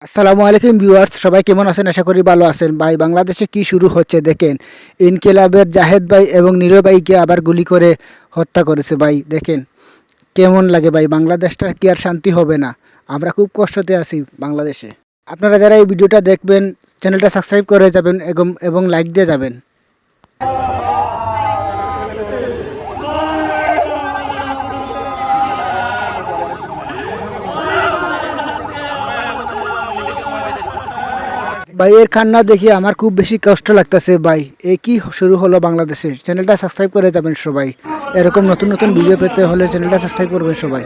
আসসালামু আলাইকুম ভিউয়ার্স, সবাই কেমন আছেন? আশা করি ভালো আছেন। ভাই, বাংলাদেশে কি শুরু হচ্ছে দেখেন। ইনকিলাবের জাহেদ ভাই এবং নীরব ভাইকে আবার গুলি করে হত্যা করেছে। ভাই দেখেন কেমন লাগে। ভাই, বাংলাদেশটা কি আর শান্তি হবে না? আমরা খুব কষ্টতে আছি বাংলাদেশে। আপনারা যারা এই ভিডিওটা দেখবেন, চ্যানেলটা সাবস্ক্রাইব করে যাবেন এবং লাইক দিয়ে যাবেন। ভাই, এর কান্না দেখে আমার খুব বেশি কষ্ট লাগতেছে। ভাই, এ কি শুরু হলো বাংলাদেশে? চ্যানেলটা সাবস্ক্রাইব করে যাবেন সবাই। এরকম নতুন নতুন ভিডিও পেতে হলে চ্যানেলটা সাবস্ক্রাইব করবেন সবাই।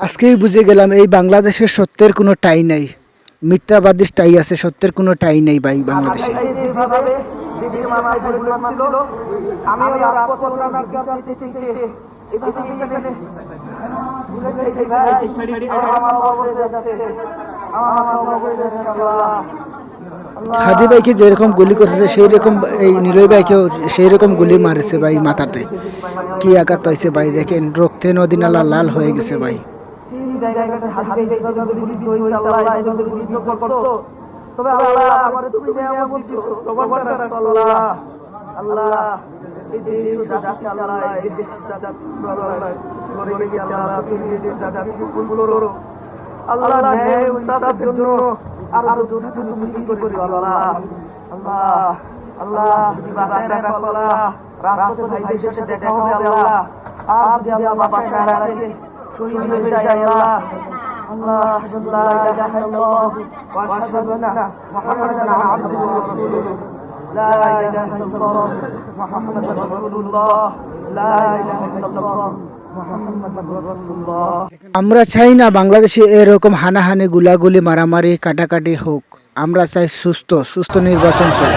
আজকেই বুঝে গেলাম এই বাংলাদেশের সত্যের কোনো টাই নাই, মিথ্যাবাদীর টাই আছে, সত্যের কোনো টাই নেই ভাই বাংলাদেশে। হাদি ভাইকে যেরকম গুলি করেছে সেই রকম এই নীলয় ভাইকেও সেই রকম গুলি মারেছে ভাই মাথাতে। কি আঘাত পাইছে ভাই, দেখেন রক্তে নদী নালা লাল হয়ে গেছে ভাই। তবে আল্লাহ আমাদের তুমি নিয়ামত দিছো, তোমার রাখো আল্লাহ। আল্লাহ এই দেশ জাতি আল্লাহ, এই দেশ জাতি আল্লাহ করে গেছে আল্লাহ, তুমি এই দেশ জাতি কবুল করো আল্লাহ। ন্যায় ইনসাফের জন্য আরো যুদ্ধ তুমি করে আল্লাহ। আল্লাহ আল্লাহ তুমি বাঁচায় রাখো আল্লাহ। রাতে ভাইদের সাথে দেখা হবে আল্লাহ। আর যদি আল্লাহ বাঁচায় রাখে শহীদ হয়ে যায় আল্লাহ। الله أشهد لا إله إلا الله وأشهد أن محمدا عبده ورسوله لا إله إلا الله محمد رسول الله لا إله إلا الله محمد رسول الله। আমরা চাই না বাংলাদেশে এরকম হানাহানি, গুলাগুলি, মারামারি, কাটাকাটি হোক। আমরা চাই সুস্থ নির্বাচন চাই।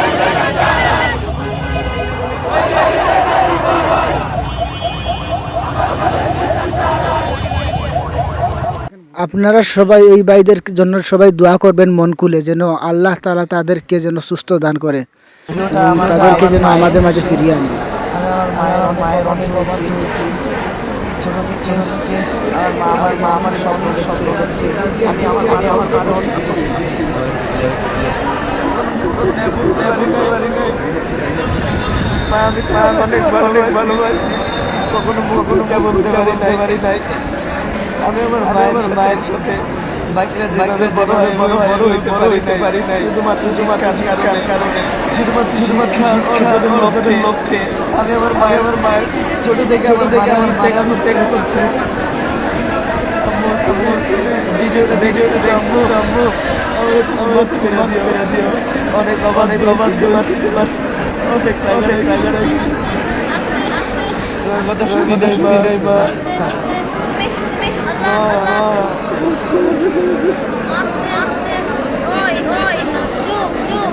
আপনারা সবাই এই ভাইদের জন্য সবাই দোয়া করবেন মন খুলে, যেন আল্লাহ তাআলা তাদেরকে যেন সুস্থ দান করে, তাদেরকে যেন আমাদের মাঝে ফিরিয়ে আনে। আমি আমার মায়ের সাথে বাচ্চা যেভাবে বড় হইতে পারি নাই শুধুমাত্র অর্জনের লক্ষ্যে আমি আমার মায়ের ছোট থেকে আমার ত্যাগ করছে। ভিডিওটা দেখবো অনেক অবাক আস্তে আস্তে, ওই ওই চুপ চুপ